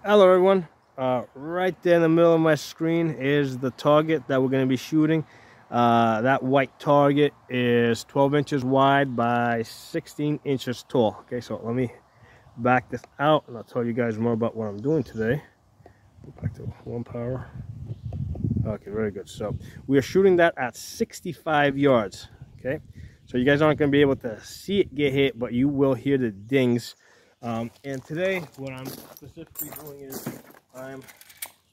Hello everyone. Right there in the middle of my screen is the target that we're going to be shooting. That white target is 12 inches wide by 16 inches tall. Okay, so let me back this out and I'll tell you guys more about what I'm doing today. Back to 1 power. Okay, very good. So we are shooting that at 65 yards. Okay, so you guys aren't going to be able to see it get hit, but you will hear the dings. And today what I'm specifically doing is I'm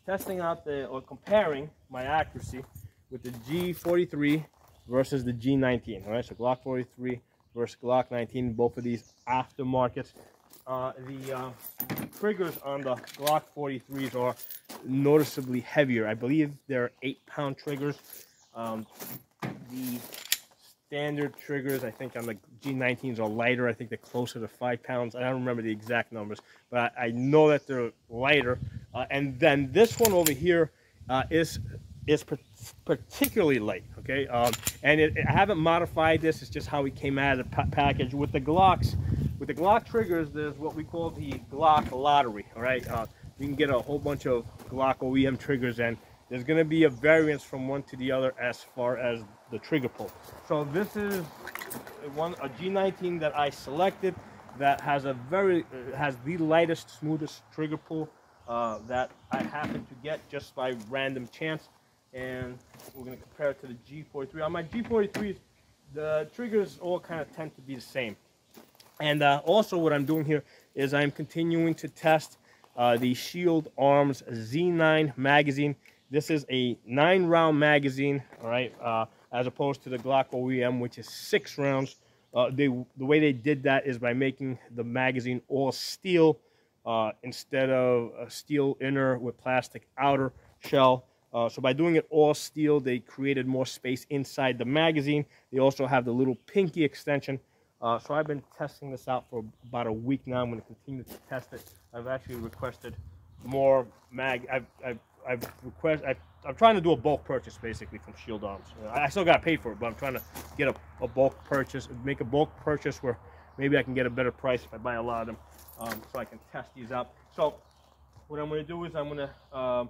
testing out or comparing my accuracy with the G43 versus the G19. All right, so Glock 43 versus Glock 19, both of these aftermarkets. The triggers on the Glock 43s are noticeably heavier. I believe they're 8-pound triggers. The standard triggers, I think, on the G19s are lighter. I think they're closer to 5 pounds. I don't remember the exact numbers, but I know that they're lighter. And then this one over here is particularly light. Okay, and I haven't modified this. It's just how it came out of the package. With the Glocks, with the Glock triggers, there's what we call the Glock lottery. All right, you can get a whole bunch of Glock OEM triggers, and there's going to be a variance from one to the other as far as the trigger pull. So this is a G19 that I selected that has has the lightest, smoothest trigger pull that I happen to get just by random chance, and we're going to compare it to the G43. On my G43s, the triggers all kind of tend to be the same. And also what I'm doing here is I'm continuing to test the Shield Arms Z9 magazine. This is a 9-round magazine, all right, as opposed to the Glock OEM, which is 6 rounds. The way they did that is by making the magazine all steel instead of a steel inner with plastic outer shell. So by doing it all steel, they created more space inside the magazine. They also have the little pinky extension. So I've been testing this out for about a week now. I'm going to continue to test it. I've actually requested more I'm trying to do a bulk purchase basically from Shield Arms. I still got to pay for it, but I'm trying to get a bulk purchase, make a bulk purchase where maybe I can get a better price if I buy a lot of them, so I can test these out. So what I'm going to do is I'm going to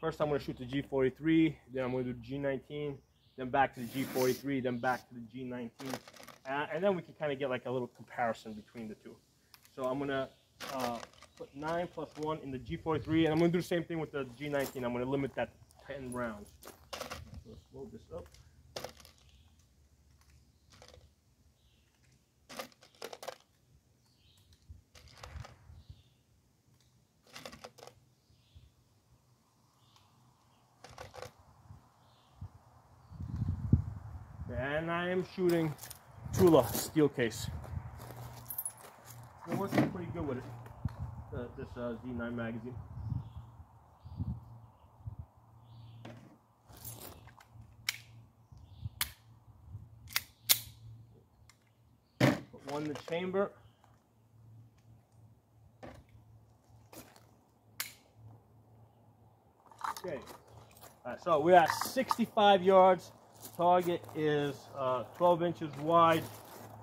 first I'm going to shoot the G43, then I'm going to do the G19, then back to the G43, then back to the G19. And then we can kind of get like a little comparison between the two. So I'm going to put 9 plus 1 in the G43, and I'm going to do the same thing with the G19. I'm going to limit that to 10 rounds. So let's load this up. And I am shooting Tula steel case. It working pretty good with it, this Z9 magazine. Put one in the chamber. Okay. All right, so we're at 65 yards. Target is 12 inches wide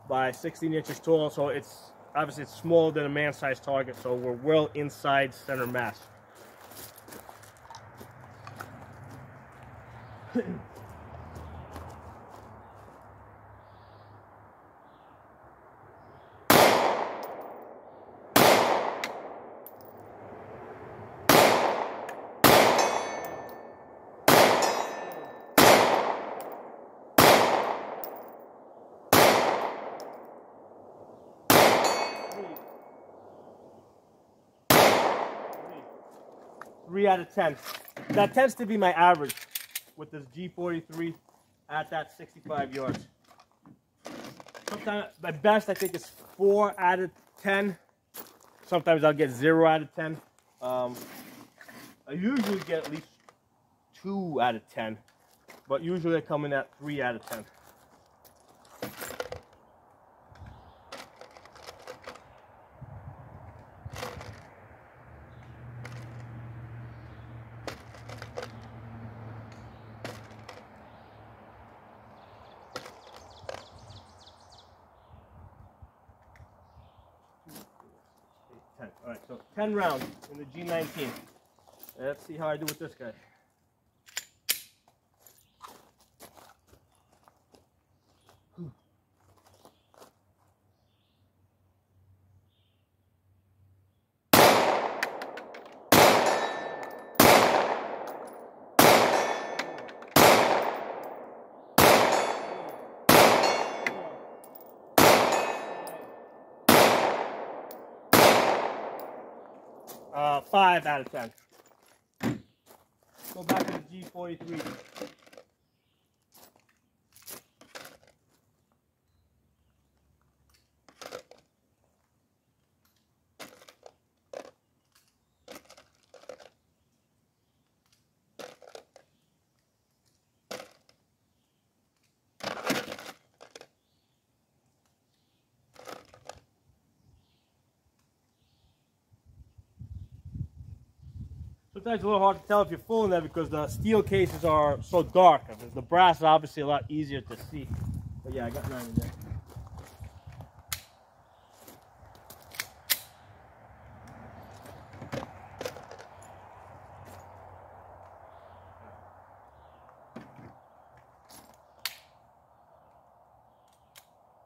by 16 inches tall, so it's obviously it's smaller than a man-sized target, so we're well inside center mass. Three out of 10. That tends to be my average with this G43 at that 65 yards. Sometimes my best I think is 4 out of 10. Sometimes I'll get 0 out of 10. I usually get at least 2 out of 10, but usually I come in at 3 out of 10. All Alright, so 10 rounds in the G19. Let's see how I do with this guy. Five out of 10. Go back to the G43. Sometimes it's a little hard to tell if you're fooling there because the steel cases are so dark. The brass is obviously a lot easier to see. But yeah, I got 9 in there.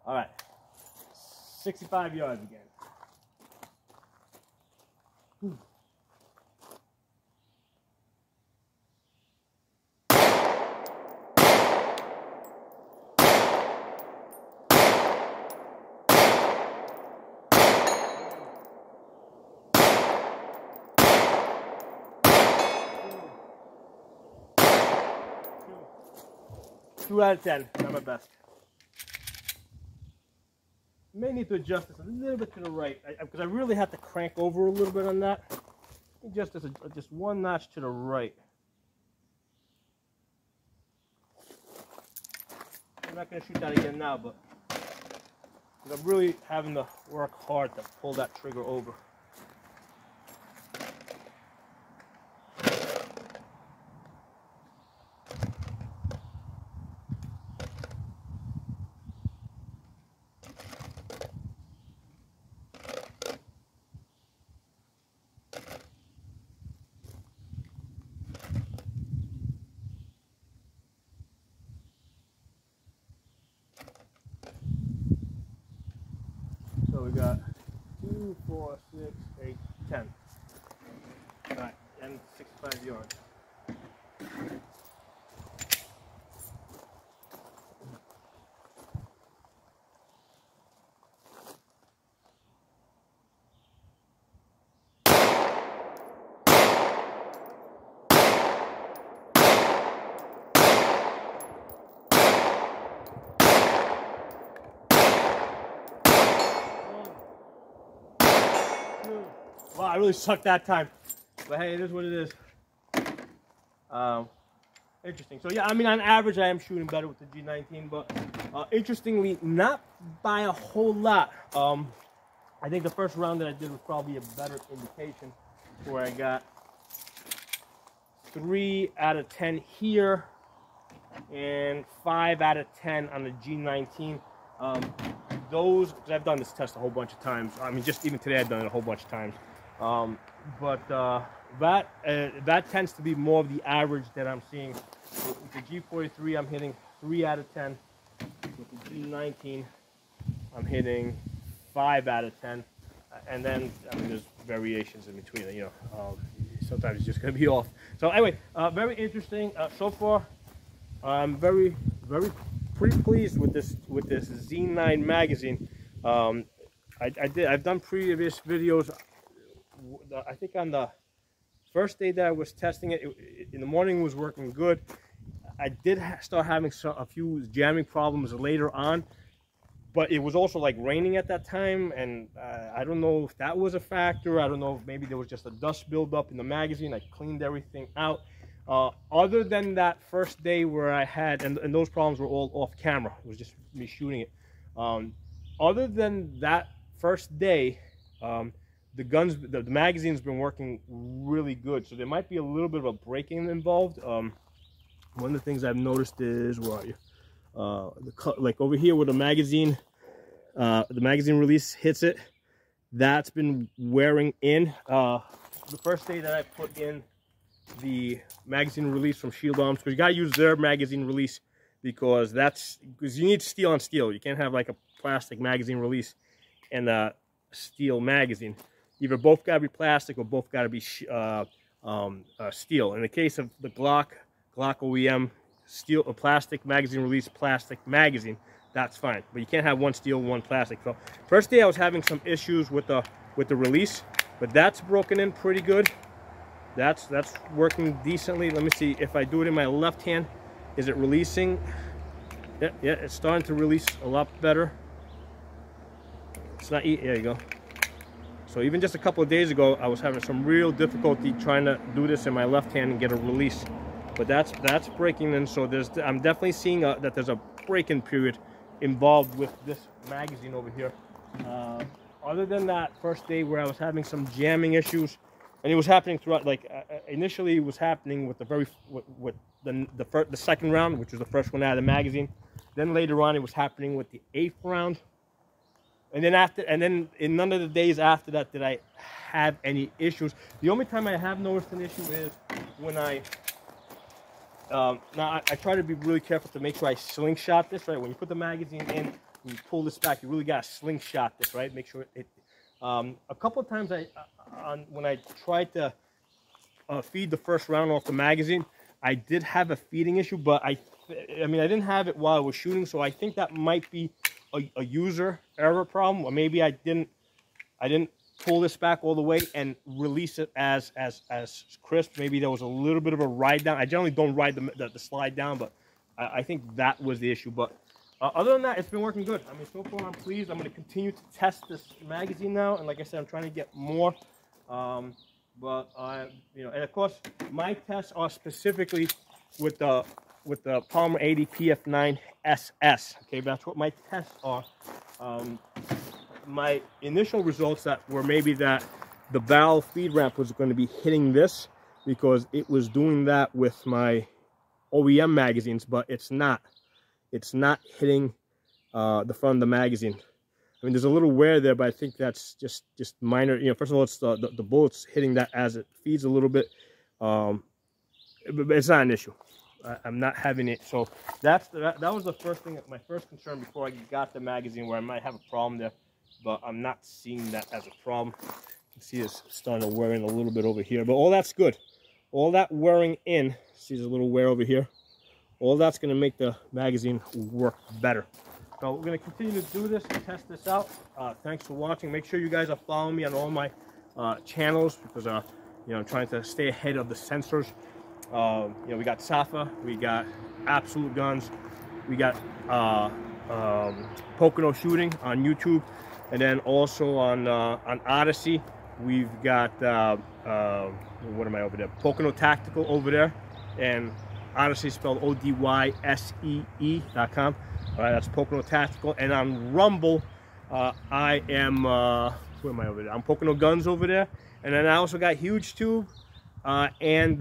All right, 65 yards again. Whew. Two out of 10, not my best. May need to adjust this a little bit to the right because I really have to crank over a little bit on that. Just one notch to the right. I'm not going to shoot that again now, but I'm really having to work hard to pull that trigger over. So we got 2, 4, 6, 8, 10. All right, and 65 yards. Wow, I really sucked that time. But hey, it is what it is. Interesting. So yeah, I mean, on average, I am shooting better with the G19, but interestingly, not by a whole lot. I think the first round that I did was probably a better indication, where I got 3 out of 10 here and 5 out of 10 on the G19. Those, because I've done this test a whole bunch of times. I mean, just even today I've done it a whole bunch of times. That tends to be more of the average that I'm seeing. With the G43, I'm hitting 3 out of 10. With the G19, I'm hitting 5 out of 10. And then, I mean, there's variations in between. You know, sometimes it's just going to be off. So anyway, very interesting so far. I'm pretty pleased with this Z9 magazine. I've done previous videos. I think on the first day that I was testing it, in the morning was working good. I did start having a few jamming problems later on, but it was also like raining at that time, and I don't know if that was a factor. I don't know if maybe there was just a dust buildup in the magazine. I cleaned everything out. Other than that first day where I had, and those problems were all off camera, it was just me shooting it. Other than that first day, the magazine's been working really good. So there might be a little bit of a break-in involved. One of the things I've noticed is, where are you? Like over here where the magazine release hits it, that's been wearing in. The first day that I put in the magazine release from Shield Arms, because you gotta use their magazine release, because you need steel on steel. You can't have like a plastic magazine release and a steel magazine. Either both gotta be plastic or both gotta be steel. In the case of the Glock OEM, steel or plastic magazine release, plastic magazine, that's fine. But you can't have one steel, one plastic. So first day I was having some issues with the release, but that's broken in pretty good. That's working decently. Let me see if I do it in my left hand. Is it releasing? Yeah, it's starting to release a lot better. It's not, there you go. So even just a couple of days ago, I was having some real difficulty trying to do this in my left hand and get a release. But that's breaking in. So I'm definitely seeing that there's a break-in period involved with this magazine over here. Other than that first day where I was having some jamming issues, and it was happening throughout. Like initially, it was happening with the second round, which was the first one out of the magazine. Then later on, it was happening with the 8th round. And then in none of the days after that did I have any issues. The only time I have noticed an issue is when I try to be really careful to make sure I slingshot this, right? When you put the magazine in, when you pull this back, you really got to slingshot this, right? Make sure it. A couple of times when I tried to feed the first round off the magazine, I did have a feeding issue, but I mean I didn't have it while I was shooting, so I think that might be a user error problem, or maybe I didn't pull this back all the way and release it as crisp. Maybe there was a little bit of a ride down. I generally don't ride the slide down, but I think that was the issue. But other than that, it's been working good. I mean, so far I'm pleased. I'm going to continue to test this magazine now, and like I said, I'm trying to get more. But you know, and of course, my tests are specifically with the Polymer 80 PF9 SS. Okay, that's what my tests are. My initial results that were maybe that the valve feed ramp was going to be hitting this, because it was doing that with my OEM magazines, but it's not. It's not hitting the front of the magazine. I mean, there's a little wear there, but I think that's just minor. You know, first of all, it's the bullets hitting that as it feeds a little bit. But it's not an issue. I'm not having it. So that was the first thing, my first concern before I got the magazine, where I might have a problem there. But I'm not seeing that as a problem. You can see it's starting to wear in a little bit over here. But all that's good. All that wearing in, see there's a little wear over here. All that's going to make the magazine work better. So we're going to continue to do this and test this out. Thanks for watching. Make sure you guys are following me on all my channels, because you know, I'm trying to stay ahead of the sensors. You know, we got Safa, we got Absolute Guns, we got Pocono Shooting on YouTube, and then also on Odyssey we've got what am I over there? Pocono Tactical over there, and Odyssey spelled ODYSEE.com. All right, that's Pocono Tactical. And on Rumble, I am where am I over there? I'm Pocono Guns over there, and then I also got Huge Tube and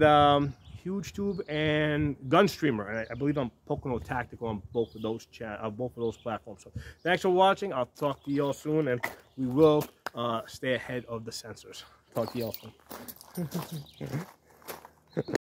Gunstreamer, and I believe I'm Pocono Tactical on both of those platforms. So thanks for watching. I'll talk to you all soon, and we will stay ahead of the sensors. Talk to you all soon.